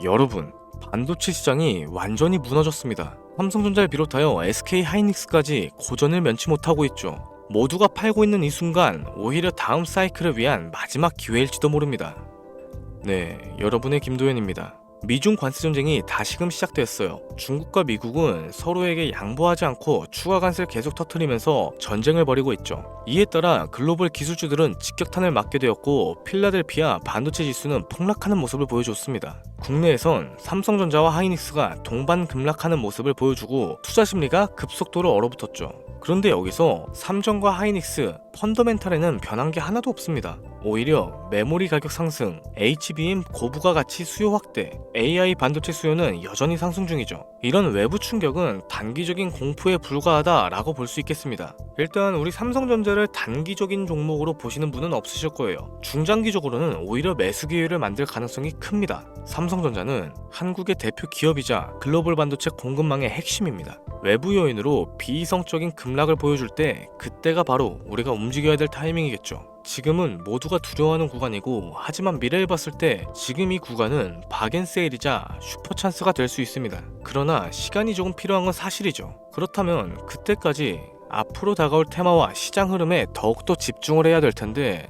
여러분, 반도체 시장이 완전히 무너졌습니다. 삼성전자를 비롯하여 SK 하이닉스까지 고전을 면치 못하고 있죠. 모두가 팔고 있는 이 순간 오히려 다음 사이클을 위한 마지막 기회일지도 모릅니다. 네, 여러분의 김도현입니다. 미중 관세 전쟁이 다시금 시작됐어요. 중국과 미국은 서로에게 양보하지 않고 추가 관세를 계속 터뜨리면서 전쟁을 벌이고 있죠. 이에 따라 글로벌 기술주들은 직격탄을 맞게 되었고 필라델피아 반도체 지수는 폭락하는 모습을 보여줬습니다. 국내에선 삼성전자와 하이닉스가 동반 급락하는 모습을 보여주고 투자 심리가 급속도로 얼어붙었죠. 그런데 여기서 삼성과 하이닉스 펀더멘탈에는 변한 게 하나도 없습니다. 오히려 메모리 가격 상승, HBM 고부가 가치 수요 확대, AI 반도체 수요는 여전히 상승 중이죠. 이런 외부 충격은 단기적인 공포에 불과하다라고 볼 수 있겠습니다. 일단 우리 삼성전자를 단기적인 종목으로 보시는 분은 없으실 거예요. 중장기적으로는 오히려 매수 기회를 만들 가능성이 큽니다. 삼성전자는 한국의 대표 기업이자 글로벌 반도체 공급망의 핵심입니다. 외부 요인으로 비이성적인 급락을 보여줄 때 그때가 바로 우리가 움직여야 될 타이밍이겠죠. 지금은 모두가 두려워하는 구간이고 하지만 미래를 봤을 때 지금 이 구간은 박앤세일이자 슈퍼찬스가 될 수 있습니다. 그러나 시간이 조금 필요한 건 사실이죠. 그렇다면 그때까지 앞으로 다가올 테마와 시장 흐름에 더욱더 집중을 해야 될 텐데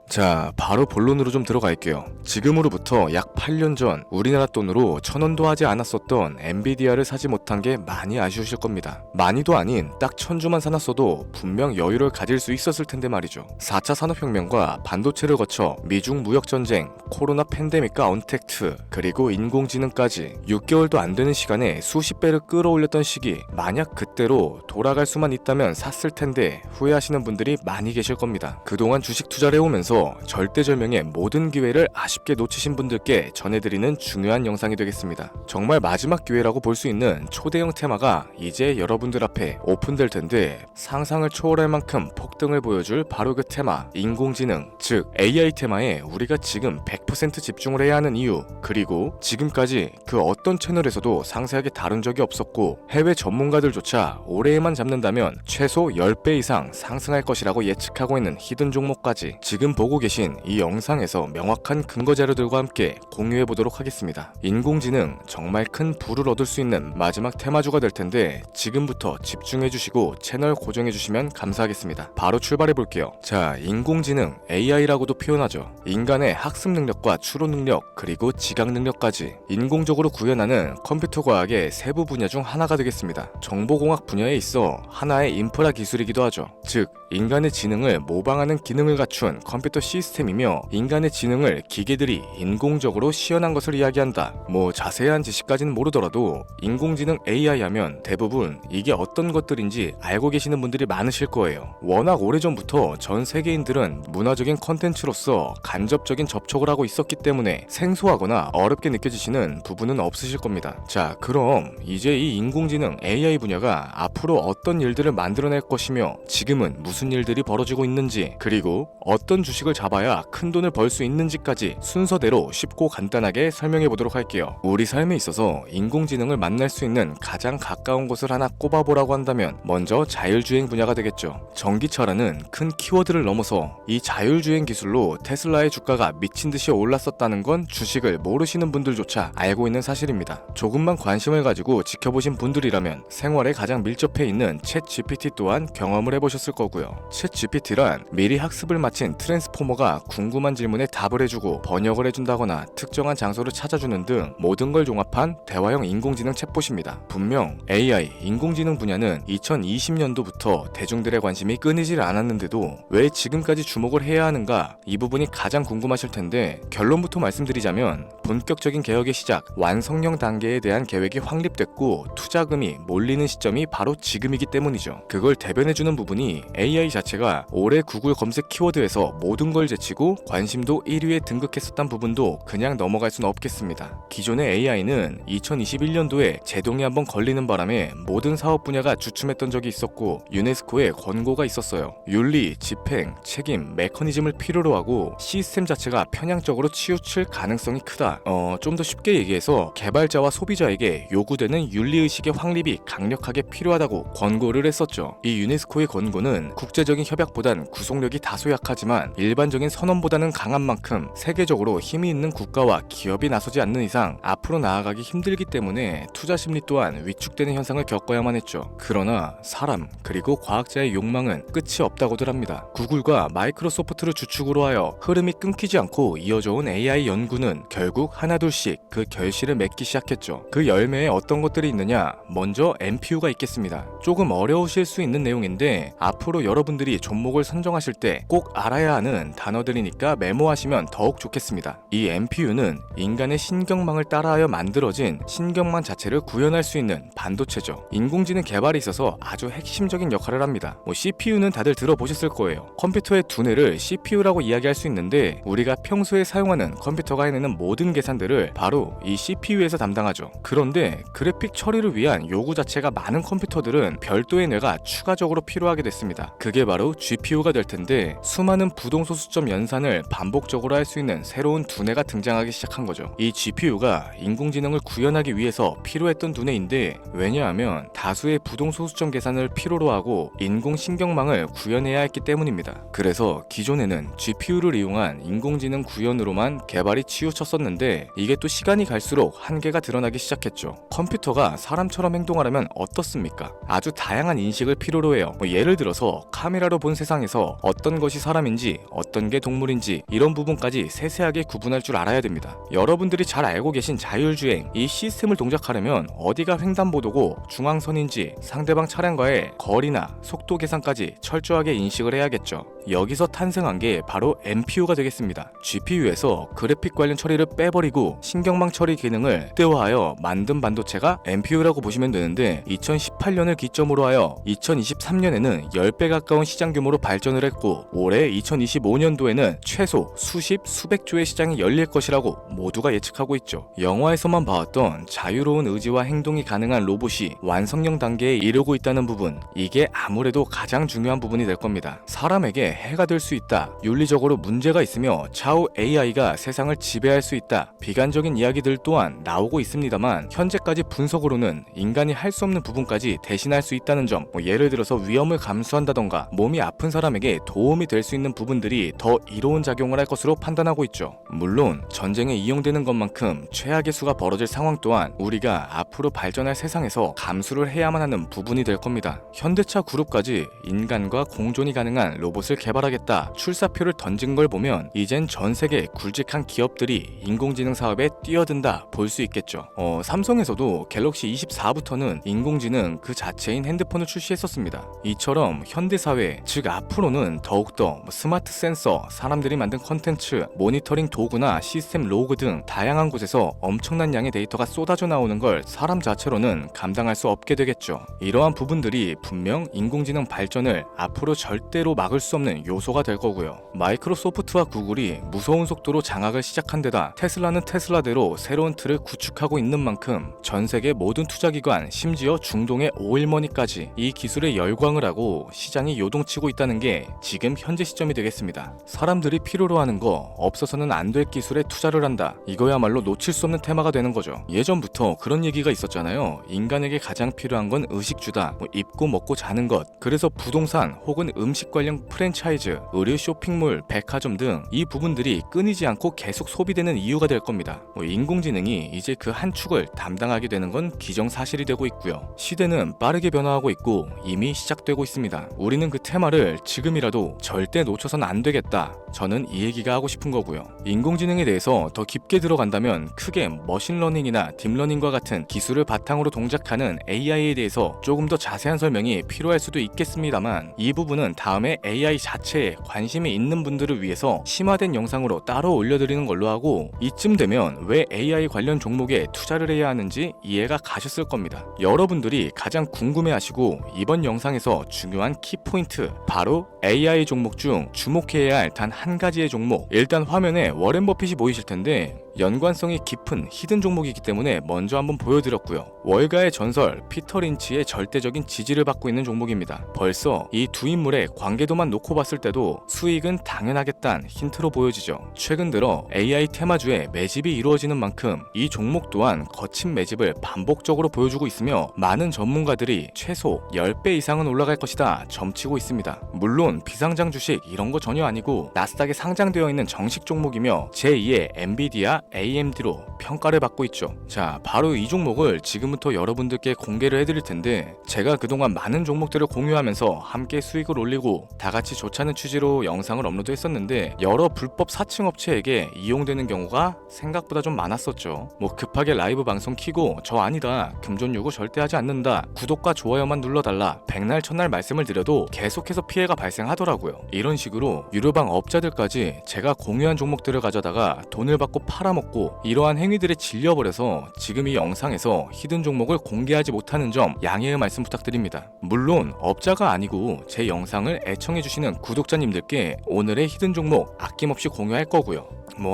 자, 바로 본론으로 좀 들어갈게요. 지금으로부터 약 8년 전 우리나라 돈으로 1,000원도 하지 않았었던 엔비디아를 사지 못한 게 많이 아쉬우실 겁니다. 많이도 아닌 딱 1,000주만 사놨어도 분명 여유를 가질 수 있었을 텐데 말이죠. 4차 산업혁명과 반도체를 거쳐 미중 무역전쟁, 코로나 팬데믹과 언택트, 그리고 인공지능까지 6개월도 안 되는 시간에 수십 배를 끌어올렸던 시기, 만약 그때로 돌아갈 수만 있다면 샀을 텐데 후회하시는 분들이 많이 계실 겁니다. 그동안 주식 투자를 해오면서 절대절명의 모든 기회를 아쉽게 놓치신 분들께 전해드리는 중요한 영상이 되겠습니다. 정말 마지막 기회라고 볼 수 있는 초대형 테마가 이제 여러분들 앞에 오픈될 텐데 상상을 초월할 만큼 폭등을 보여줄 바로 그 테마, 인공지능, 즉 AI 테마에 우리가 지금 100% 집중을 해야 하는 이유, 그리고 지금까지 그 어떤 채널에서도 상세하게 다룬 적이 없었고 해외 전문가들조차 올해에만 잡는다면 최소 10배 이상 상승할 것이라고 예측하고 있는 히든 종목까지 지금 보고 계신 이 영상에서 명확한 근거 자료들과 함께 공유해 보도록 하겠습니다. 인공지능 정말 큰 부를 얻을 수 있는 마지막 테마주가 될 텐데 지금부터 집중해 주시고 채널 고정해 주시면 감사하겠습니다. 바로 출발해 볼게요. 자, 인공지능 AI라고도 표현하죠. 인간의 학습 능력과 추론 능력 그리고 지각 능력까지 인공적으로 구현하는 컴퓨터 과학의 세부 분야 중 하나가 되겠습니다. 정보공학 분야에 있어 하나의 인프라 기술이기도 하죠. 즉 인간의 지능을 모방하는 기능을 갖춘 컴퓨터 시스템이며 인간의 지능을 기계들이 인공적으로 시연한 것을 이야기한다. 뭐 자세한 지식까지는 모르더라도 인공지능 AI 하면 대부분 이게 어떤 것들인지 알고 계시는 분들이 많으실 거예요. 워낙 오래전부터 전 세계인들은 문화적인 컨텐츠로서 간접적인 접촉을 하고 있었기 때문에 생소하거나 어렵게 느껴지시는 부분은 없으실 겁니다. 자, 그럼 이제 이 인공지능 AI 분야가 앞으로 어떤 일들을 만들어낼 것이며 지금은 무슨 일들이 벌어지고 있는지, 그리고 어떤 주식을 잡아야 큰 돈을 벌 수 있는지까지 순서대로 쉽고 간단하게 설명해 보도록 할게요. 우리 삶에 있어서 인공지능을 만날 수 있는 가장 가까운 곳을 하나 꼽아보라고 한다면 먼저 자율주행 분야가 되겠죠. 전기차라는 큰 키워드를 넘어서 이 자율주행 기술로 테슬라의 주가가 미친듯이 올랐었다는 건 주식을 모르시는 분들조차 알고 있는 사실입니다. 조금만 관심을 가지고 지켜보신 분들이라면 생활에 가장 밀접해 있는 챗 GPT 또한 경험을 해보셨을 거고요. 챗 GPT란 미리 학습을 마친 트랜스포머가 궁금한 질문에 답을 해주고 번역을 해준다거나 특정한 장소를 찾아주는 등 모든 걸 종합한 대화형 인공지능 챗봇입니다. 분명 AI, 인공지능 분야는 2020년도부터 대중들의 관심이 끊이질 않았는데도 왜 지금까지 주목을 해야 하는가, 이 부분이 가장 궁금하실 텐데 결론부터 말씀드리자면 본격적인 개혁의 시작, 완성형 단계에 대한 계획이 확립됐고 투자금이 몰리는 시점이 바로 지금이기 때문이죠. 그걸 대변해주는 부분이 AI 자체가 올해 구글 검색 키워드에서 모든 모든 걸 제치고 관심도 1위에 등극했었던 부분도 그냥 넘어갈 수는 없겠습니다. 기존의 AI는 2021년도에 제동이 한번 걸리는 바람에 모든 사업 분야가 주춤했던 적이 있었고 유네스코의 권고가 있었어요. 윤리, 집행, 책임, 메커니즘을 필요로 하고 시스템 자체가 편향적으로 치우칠 가능성이 크다. 좀 더 쉽게 얘기해서 개발자와 소비자에게 요구되는 윤리의식의 확립이 강력하게 필요하다고 권고를 했었죠. 이 유네스코의 권고는 국제적인 협약보단 구속력이 다소 약하지만 일반적인 선언보다는 강한 만큼 세계적으로 힘이 있는 국가와 기업이 나서지 않는 이상 앞으로 나아가기 힘들기 때문에 투자 심리 또한 위축되는 현상을 겪어야만 했죠. 그러나 사람 그리고 과학자의 욕망은 끝이 없다고들 합니다. 구글과 마이크로소프트를 주축으로 하여 흐름이 끊기지 않고 이어져온 AI 연구는 결국 하나둘씩 그 결실을 맺기 시작했죠. 그 열매에 어떤 것들이 있느냐? 먼저 NPU가 있겠습니다. 조금 어려우실 수 있는 내용인데 앞으로 여러분들이 종목을 선정하실 때 꼭 알아야 하는 단어들이니까 메모하시면 더욱 좋겠습니다. 이 NPU는 인간의 신경망을 따라하여 만들어진 신경망 자체를 구현할 수 있는 반도체죠. 인공지능 개발에 있어서 아주 핵심적인 역할을 합니다. CPU는 다들 들어보셨을 거예요. 컴퓨터의 두뇌를 CPU라고 이야기할 수 있는데 우리가 평소에 사용하는 컴퓨터가 해내는 모든 계산들을 바로 이 CPU에서 담당하죠. 그런데 그래픽 처리를 위한 요구 자체가 많은 컴퓨터들은 별도의 뇌가 추가적으로 필요하게 됐습니다. 그게 바로 GPU가 될 텐데 수많은 부동소수점 연산을 반복적으로 할 수 있는 새로운 두뇌가 등장하기 시작한 거죠. 이 GPU가 인공지능을 구현하기 위해서 필요했던 두뇌인데 왜냐하면 다수의 부동소수점 계산을 필요로 하고 인공신경망을 구현해야 했기 때문입니다. 그래서 기존에는 GPU를 이용한 인공지능 구현으로만 개발이 치우쳤었는데 이게 또 시간이 갈수록 한계가 드러나기 시작했죠. 컴퓨터가 사람처럼 행동하려면 어떻습니까? 아주 다양한 인식을 필요로 해요. 예를 들어서 카메라로 본 세상에서 어떤 것이 사람인지 어떤 게 동물인지 이런 부분까지 세세하게 구분할 줄 알아야 됩니다. 여러분들이 잘 알고 계신 자율주행 이 시스템을 동작하려면 어디가 횡단보도고 중앙선인지 상대방 차량과의 거리나 속도 계산까지 철저하게 인식을 해야겠죠. 여기서 탄생한 게 바로 NPU가 되겠습니다. GPU에서 그래픽 관련 처리를 빼버리고 신경망 처리 기능을 극대화하여 만든 반도체가 NPU라고 보시면 되는데 2018년을 기점으로 하여 2023년에는 10배 가까운 시장 규모로 발전을 했고 올해 2025년도에는 최소 수십 수백조의 시장이 열릴 것이라고 모두가 예측하고 있죠. 영화에서만 봐왔던 자유로운 의지와 행동이 가능한 로봇이 완성형 단계에 이르고 있다는 부분, 이게 아무래도 가장 중요한 부분이 될 겁니다. 사람에게 해가 될 수 있다, 윤리적으로 문제가 있으며 차후 AI가 세상을 지배할 수 있다, 비관적인 이야기들 또한 나오고 있습니다만 현재까지 분석으로는 인간이 할 수 없는 부분까지 대신할 수 있다는 점, 예를 들어서 위험을 감수한다던가 몸이 아픈 사람에게 도움이 될 수 있는 부분들이 더 이로운 작용을 할 것으로 판단하고 있죠. 물론 전쟁에 이용되는 것만큼 최악의 수가 벌어질 상황 또한 우리가 앞으로 발전할 세상에서 감수를 해야만 하는 부분이 될 겁니다. 현대차 그룹까지 인간과 공존이 가능한 로봇을 개발하겠다 출사표를 던진 걸 보면 이젠 전 세계 굵직한 기업들이 인공지능 사업에 뛰어든다 볼 수 있겠죠. 삼성에서도 갤럭시 24부터는 인공지능 그 자체인 핸드폰을 출시했었습니다. 이처럼 현대사회, 즉 앞으로는 더욱더 스마트 센서, 사람들이 만든 컨텐츠, 모니터링 도구나 시스템 로그 등 다양한 곳에서 엄청난 양의 데이터가 쏟아져 나오는 걸 사람 자체로는 감당할 수 없게 되겠죠. 이러한 부분들이 분명 인공지능 발전을 앞으로 절대로 막을 수 없는 요소가 될 거고요. 마이크로소프트와 구글이 무서운 속도로 장악을 시작한 데다 테슬라는 테슬라대로 새로운 틀을 구축하고 있는 만큼 전 세계 모든 투자기관, 심지어 중동의 오일머니까지 이 기술에 열광을 하고 시장이 요동치고 있다는 게 지금 현재 시점이 되겠습니다. 사람들이 필요로 하는 거, 없어서는 안 될 기술에 투자를 한다. 이거야말로 놓칠 수 없는 테마가 되는 거죠. 예전부터 그런 얘기가 있었잖아요. 인간에게 가장 필요한 건 의식주다. 입고 먹고 자는 것. 그래서 부동산 혹은 음식 관련 프랜차이즈, 의류 쇼핑몰, 백화점 등 이 부분들이 끊이지 않고 계속 소비되는 이유가 될 겁니다. 인공지능이 이제 그 한 축을 담당하게 되는 건 기정사실이 되고 있고요. 시대는 빠르게 변화하고 있고 이미 시작되고 있습니다. 우리는 그 테마를 지금이라도 절대 놓쳐선 안 되겠다. 저는 이 얘기가 하고 싶은 거고요. 인공지능에 대해서 더 깊게 들어간다면 크게 머신러닝이나 딥러닝과 같은 기술을 바탕으로 동작하는 AI에 대해서 조금 더 자세한 설명이 필요할 수도 있겠습니다만 이 부분은 다음에 AI 자체에 관심이 있는 분들을 위해서 심화된 영상으로 따로 올려드리는 걸로 하고 이쯤 되면 왜 AI 관련 종목에 투자를 해야 하는지 이해가 가셨을 겁니다. 여러분들이 가장 궁금해하시고 이번 영상에서 중요한 키포인트, 바로 AI 종목 중 주목해 주목해야 할 단 한 가지의 종목. 일단 화면에 워렌 버핏이 보이실 텐데 연관성이 깊은 히든 종목이기 때문에 먼저 한번 보여드렸고요. 월가의 전설 피터 린치의 절대적인 지지를 받고 있는 종목입니다. 벌써 이 두 인물의 관계도만 놓고 봤을 때도 수익은 당연하겠다는 힌트로 보여지죠. 최근 들어 AI 테마주에 매집이 이루어지는 만큼 이 종목 또한 거친 매집을 반복적으로 보여주고 있으며 많은 전문가들이 최소 10배 이상은 올라갈 것이다 점치고 있습니다. 물론 비상장 주식 이런 거 전혀 아니고 나스닥에 상장되어 있는 정식 종목이며 제2의 엔비디아 AMD로 평가를 받고 있죠. 자, 바로 이 종목을 지금부터 여러분들께 공개를 해드릴 텐데 제가 그동안 많은 종목들을 공유하면서 함께 수익을 올리고 다같이 좋자는 취지로 영상을 업로드 했었는데 여러 불법 사칭 업체에게 이용되는 경우가 생각보다 좀 많았었죠. 뭐 급하게 라이브 방송 키고 저 아니다, 금전 요구 절대 하지 않는다, 구독과 좋아요만 눌러달라, 백날 천날 말씀을 드려도 계속해서 피해가 발생하더라고요. 이런 식으로 유료방 업자들까지 제가 공유한 종목들을 가져다가 돈을 받고 팔아먹고 이러한 행위들에 질려버려서 지금 이 영상에서 히든 종목을 공개하지 못하는 점 양해의 말씀 부탁드립니다. 물론 업자가 아니고 제 영상을 애청해주시는 구독자님들께 오늘의 히든 종목 아낌없이 공유할 거고요.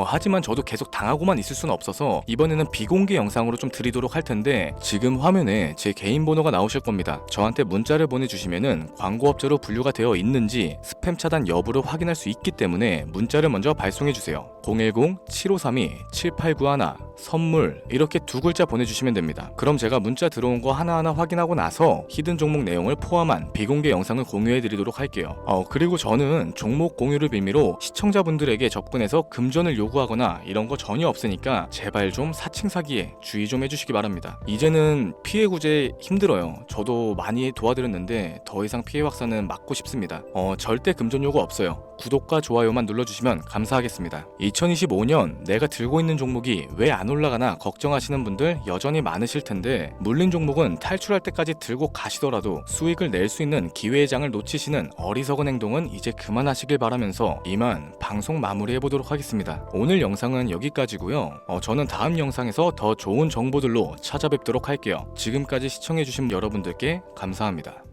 하지만 저도 계속 당하고만 있을 수는 없어서 이번에는 비공개 영상으로 좀 드리도록 할 텐데 지금 화면에 제 개인 번호가 나오실 겁니다. 저한테 문자를 보내주시면은 광고업자로 분류가 되어 있는지 스팸 차단 여부를 확인할 수 있기 때문에 문자를 먼저 발송해주세요. 010-7532-7891 선물 이렇게 두 글자 보내주시면 됩니다. 그럼 제가 문자 들어온 거 하나하나 확인하고 나서 히든 종목 내용을 포함한 비공개 영상을 공유해드리도록 할게요. 그리고 저는 종목 공유를 빌미로 시청자분들에게 접근해서 금전을 요구하거나 이런 거 전혀 없으니까 제발 좀 사칭 사기에 주의 좀 해주시기 바랍니다. 이제는 피해 구제 힘들어요. 저도 많이 도와드렸는데 더 이상 피해 확산은 막고 싶습니다. 절대 금전 요구 없어요. 구독과 좋아요만 눌러주시면 감사하겠습니다. 2025년 내가 들고 있는 종목이 왜 안 올라가나 걱정하시는 분들 여전히 많으실 텐데 물린 종목은 탈출할 때까지 들고 가시더라도 수익을 낼 수 있는 기회의 장을 놓치시는 어리석은 행동은 이제 그만하시길 바라면서 이만 방송 마무리해보도록 하겠습니다. 오늘 영상은 여기까지고요. 저는 다음 영상에서 더 좋은 정보들로 찾아뵙도록 할게요. 지금까지 시청해주신 여러분들께 감사합니다.